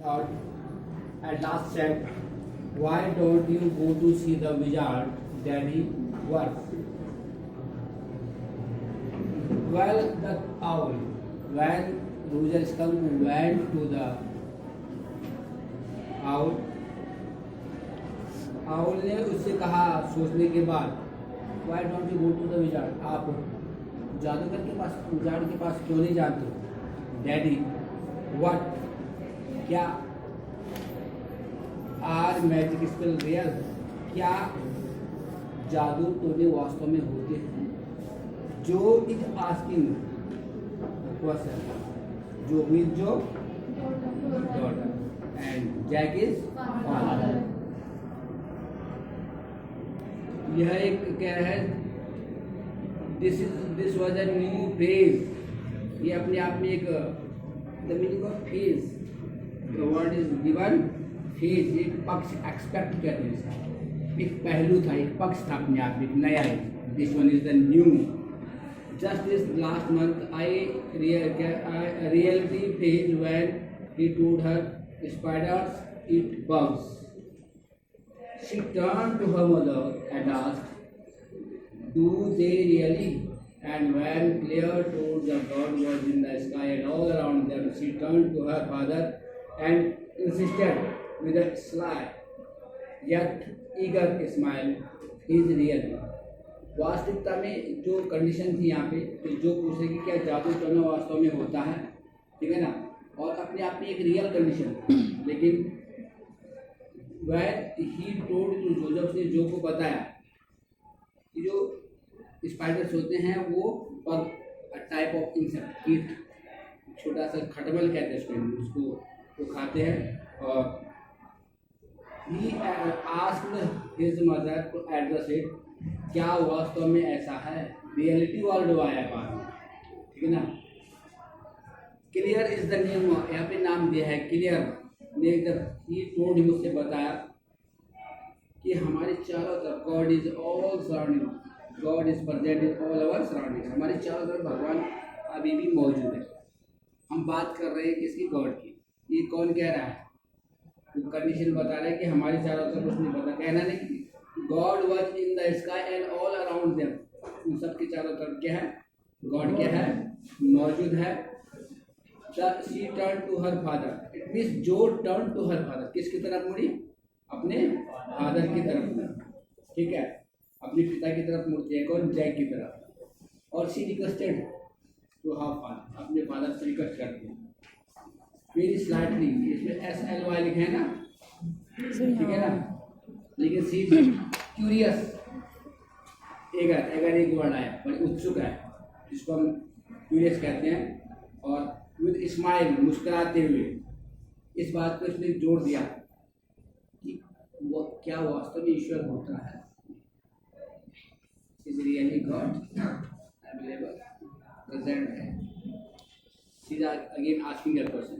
or at last said, "Why don't you go to see the wizard, Daddy? What?" Well, the owl, when Roger Skunk went to the owl, owl ने उससे कहा सोचने के बाद, "Why don't you go to the wizard? आप जादूगर के पास, wizard के पास क्यों नहीं जाते हो? Daddy, what? क्या आर मैजिक स्पेल रियल? क्या जादू टोने वास्तव में होते हैं?" Jo is asking question, Jo mean Jo daughter and Jack is father. यह एक क्या है, this was a new phase. ये अपने आप में एक the meaning of phase, the word is given phase, एक पक्ष एक्सपेक्ट करते हैं इसका, एक पहलू था, एक पक्ष था अपने आप में, एक नया है। This one is the new. Just this last month I reality phase when he told her spiders eat bugs. She turned to her mother and asked, "Do they really?" And when Claire told the bird was in the sky and all around them, she turned to her father and insisted with a sly yet eager smile, "He is real." वास्तविकता में जो condition थी यहाँ पे, तो जो पूछे कि क्या जादू टोना वास्तव में होता है, ठीक है ना, और अपने आप में एक रियल कंडीशन। लेकिन वह ही टोल्ड टू जो, जब उसने जो को बताया कि जो स्पाइडर्स होते हैं वो बग, टाइप ऑफ इंसेक्ट, कीट, छोटा सा खटमल कहते हैं उसको वो खाते हैं। और he asked his mother to address it, क्या वास्तव में ऐसा है? रियलिटी वर्ल्ड आया बात में, ठीक है ना। क्लियर इज द नेम, यहाँ पे नाम दिया है क्लियर ने। ही टोल्ड हिम, उससे बताया कि हमारे चारों तरफ God is all surrounding, God is present in all our surrounding. हमारे चारों तरफ भगवान अभी भी मौजूद है। हम बात कर रहे हैं किसकी? गॉड की। ये कौन कह रहा है? तो कंडीशन बता रहा है कि हमारे चारों तरफ कुछ नहीं पता, कहना नहीं। God was in the sky and all around them, उन सबके चारों तरफ क्या है? गॉड क्या है? मौजूद है। She turned to her father. It means जो turned to her father, किसकी तरफ मुड़ी? अपने फादर की तरफ मुड़ी, ठीक है, अपने पिता की तरफ मुड़ती है। कौन? जैक की तरफ। और she requested to her father, अपने फादर से रिक्वेस्ट करती है। वेरी स्लाइटली, इसमें SLY लिखे हैं ना, ठीक है ना, लेकिन सी क्यूरियस, एगर एक वर्ड आया, बड़ी उत्सुक है, जिसको हम क्यूरियस कहते हैं। और विद स्माइल, मुस्कुराते हुए, इस बात पर उसने जोर दिया कि वो क्या वास्तव में ईश्वर होता है? Is really God available, present है? She is again asking a question.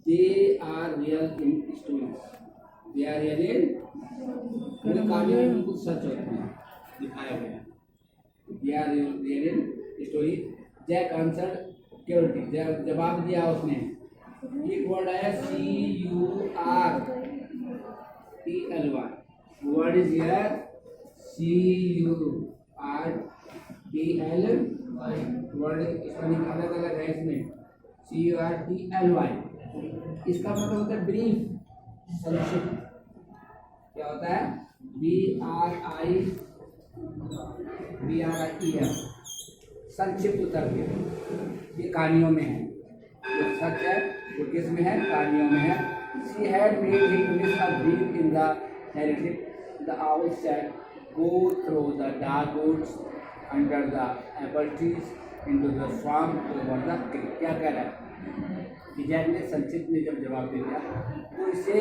They are real in stories, they are real in, पूरे कहानियों में कुछ सच होते हैं, दिखाया गया है। They are real in story. Jack answered, जवाब दिया उसने। एक वर्ड आया CURTLY, word is here CURTLY, word spelling अलग अलग है इसमें। CURTLY, इसका मतलब होता है ब्रीफ, संक्षिप्त। क्या होता है? BRIEF, संक्षिप्त उत्तर के। ये कहानियों में है, जो सच है वो किस में है? कहानियों में है। She had made him miss a beat in the narrative. The owl said, "Go through the dark woods, under the apple trees, into the swamp, over the creek." क्या कह रहा है? जैक ने संक्षिप्त में जब जवाब दे दिया, तो इससे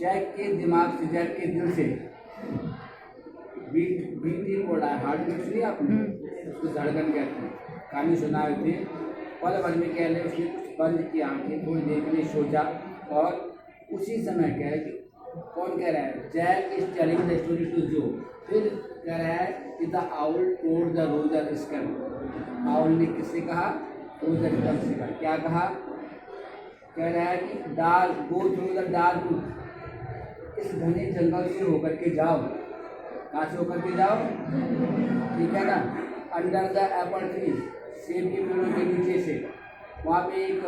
जैक के दिमाग से, जैक के दिल से बीट ही पड़ा है। हार्ट बीट सुनी आपने? उसको धड़कन कहते हैं। कहानी सुनाए थे, पल भर में कह ले उसने कुछ बंद की आंखें, थोड़ी देर के लिए सोचा, और उसी समय कह है कि कौन कह रहा है? Jack is telling the story to Jo. फिर कह रहा है कि the owl told the Roger Skunk. Owl ने किससे कहा? रोजर स्कम से कहा। क्या कहा? कह रहा है कि dark go through the dark route, इस घने जंगल से होकर के जाओ। कहाँ से होकर के जाओ? ठीक है ना, अंडर द एप्पल ट्री, सेब के पेड़ों के नीचे से। वहाँ पे एक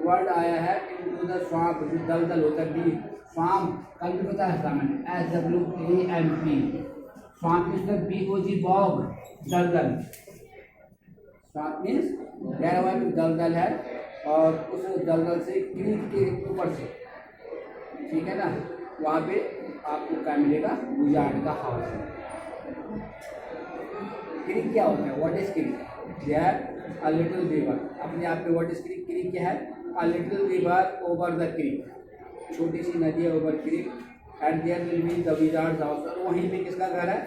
वर्ड आया है इनटू द स्वाम्प, जो दलदल होता है, बी स्वाम्प, कल भी पता है सामने SWAMP। Swamp means BOG bog, दलदल। स्वाम्प मीन्स गहरा हुआ दलदल है, और उस दलदल से क्रीक के ऊपर से, ठीक है ना, वहाँ पे आपको क्या मिलेगा? विजार्ड का हाउस। क्रीक क्या होता है? What is creek? They are a little river. अपने आप में व्हाट इज क्रीक? क्रीक क्या है? A little river over the creek, छोटी सी नदी है over creek. And there will be the wizard's house, और वहीं पे किसका घर है?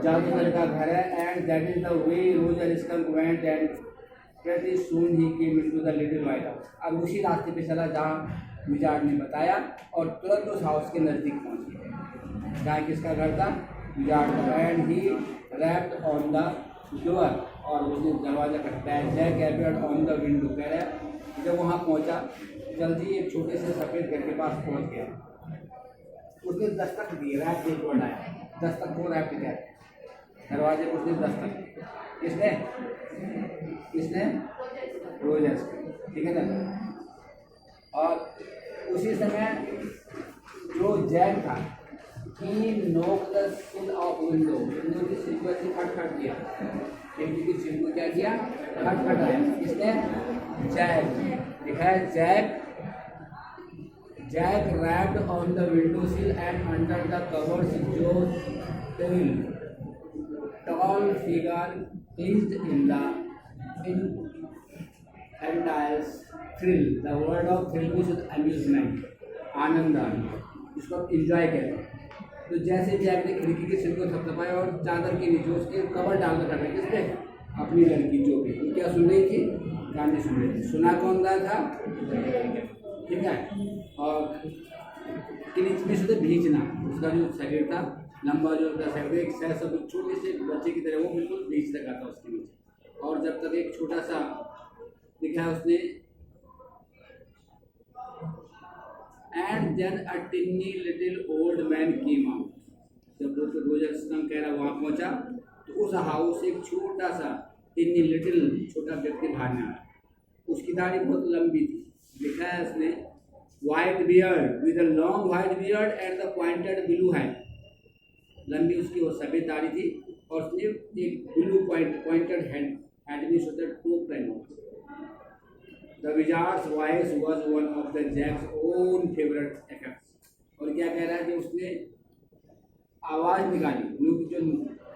जादूगर का घर है। And that is the way Roger skunk went and pretty soon he came into the little white house। अब उसी रास्ते पे चला जहाँ विजार्ड ने बताया, और तुरंत उस हाउस के नज़दीक पहुँच गया जहाँ किसका घर था? विजार्ड का। And he rapped on the door, और उसने दरवाजा खटखटाया। Jack appeared on the window, कह रहा है जब वहाँ पहुँचा जल्दी एक छोटे से सफ़ेद घर के पास पहुँच गया। उसने दस्तक दी, रैप एक वर्ड आया, दस्तक को रैप किया दरवाजे को, उसने दस्तक, किसने? किसने? रोजर्स, ठीक है ना। और उसी समय जो जैक था, ही नोक द सिल ऑफ विंडो, विंडो की सिल पर से खटखट किया, खिड़की की सिल को क्या किया? खटखटाया। किसने? जैक। लिखा है Jack. Jack rapped on the window sill and under the covers जो tall figure placed in the entire thrill। The word of thrill means amusement, आनंद, जिसको आप इंजॉय कहते हैं। तो जैसे जैक ने खिड़की के सिर को थपथपाया और चादर के नीचे उसके कवर डालकर कर रहे, किसने? अपनी लड़की जो भी, वो क्या सुन रही थी? गाने सुन रही थी। सुना कौन रहा था? ठीक है। और किलिच से भींचना, उसका जो शरीर था लंबा, जो शरीर एक सब छोटे से बच्चे की तरह, वो बिल्कुल भींच लगा था उसके नीचे। और जब तक एक छोटा सा दिखा उसने, and then a tiny little old man came out. जब रोजर स्कंक कह रहा वहाँ पहुँचा तो उस हाउस से एक छोटा सा टिन्नी लिटिल, छोटा व्यक्ति बाहर में आया। उसकी दाढ़ी बहुत लंबी थी। लिखा है उसने white beard with a long white beard and the pointed blue hat. लंबी उसकी वो सफ़ेद दाढ़ी थी, और उसने एक ब्लू पॉइंटेड हैंड में सोचा टोप पहना। The wizard's voice was one of the Jack's own favourite effects. और क्या कह रहा है कि उसने आवाज़ निकाली, जो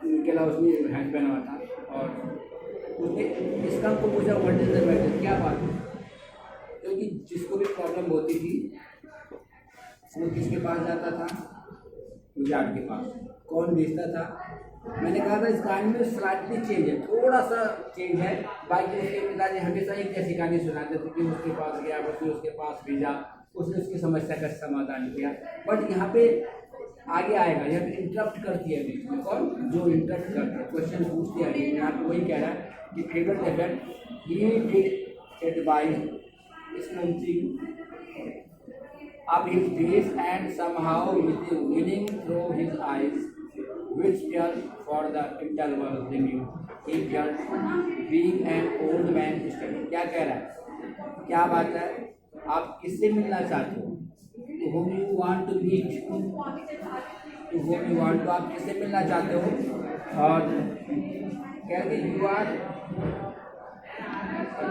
निकला उसने हैंड पहना हुआ था, और उसने स्कंक को पूछा व्हाट इज द मैटर, क्या बात है? क्योंकि जिसको भी प्रॉब्लम होती थी वो किसके पास जाता था? विजार्ड के पास। कौन भेजता था? मैंने कहा था इस कहानी में स्लाइटली चेंज है, थोड़ा सा चेंज है। बाकी उसके पिताजी हमेशा एक जैसी कहानी सुनाते थे कि उसके पास गया, उसने उसके पास भेजा, उसने उसकी समस्या का समाधान किया। बट यहाँ पे आगे आएगा, यहाँ पे इंटरप्ट करती है बीच में। कौन? जो इंटरप्ट करता है, क्वेश्चन पूछती है। यहाँ पे वही कह रहा है कि favourite effect he did it by smoothing up his face and somehow with the winning through his eyes, which fell for the interval thinking he felt being an old man standing। क्या कह रहा है? क्या बात है? आप किससे मिलना चाहते हो? To whom you want to meet? To whom you want to, आप किससे मिलना चाहते हो? और कह रहे you are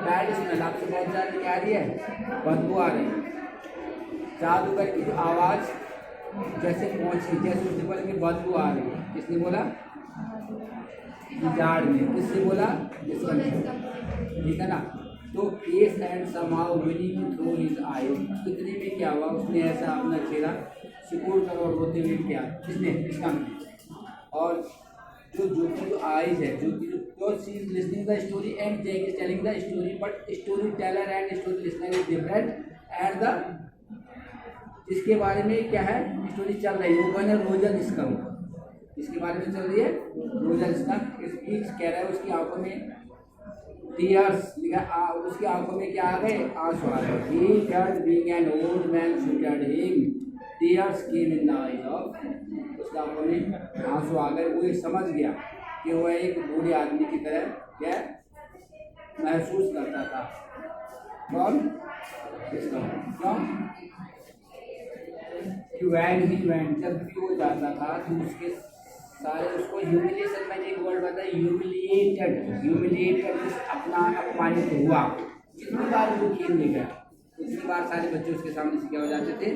बैड स्मेल, आपसे बहुत ज़्यादा क्या आ रही है? बदबू आ रही है। जादूगर की जो आवाज़ जैसे पहुंची, जैसे उसने बोला कि बदबू आ रही है। किसने बोला? विजार्ड ने। किससे बोला? ठीक है ना। तो face and somehow winning through his eye, इतने में क्या हुआ? उसने ऐसा अपना चेहरा सिकुड़ कर और रोते हुए किया। किसने? इसका। और जो आइज है, जो she is listening the story and Jack is telling the story, but story teller and story listener is different. And the इसके बारे में क्या है? स्टोरी चल रही है, वो कौन है? Roger skunk. इसके बारे में चल रही है रोजर स्कंक। स्पीच कह रहा है, उसकी आंखों में टीयर्स लिखा, उसकी आंखों में क्या आ गए? आंसू आ गए। He felt being an old man shouted him. Tears came in the eyes of, उसकी आंखों में आंसू आ गए। वो ये समझ गया कि वह एक बूढ़े आदमी की तरह क्या महसूस करता था। कौन? इसका क्यों? कि when he went, जब भी वो जाता था तो उसके सारे उसको ह्यूमिलिएशन में एक वर्ड बताया, ह्यूमिलिएटेड अपना अपमानित हुआ। कितनी बार वो खेलने गया, उतनी बार सारे बच्चे उसके सामने से क्या हो जाते थे?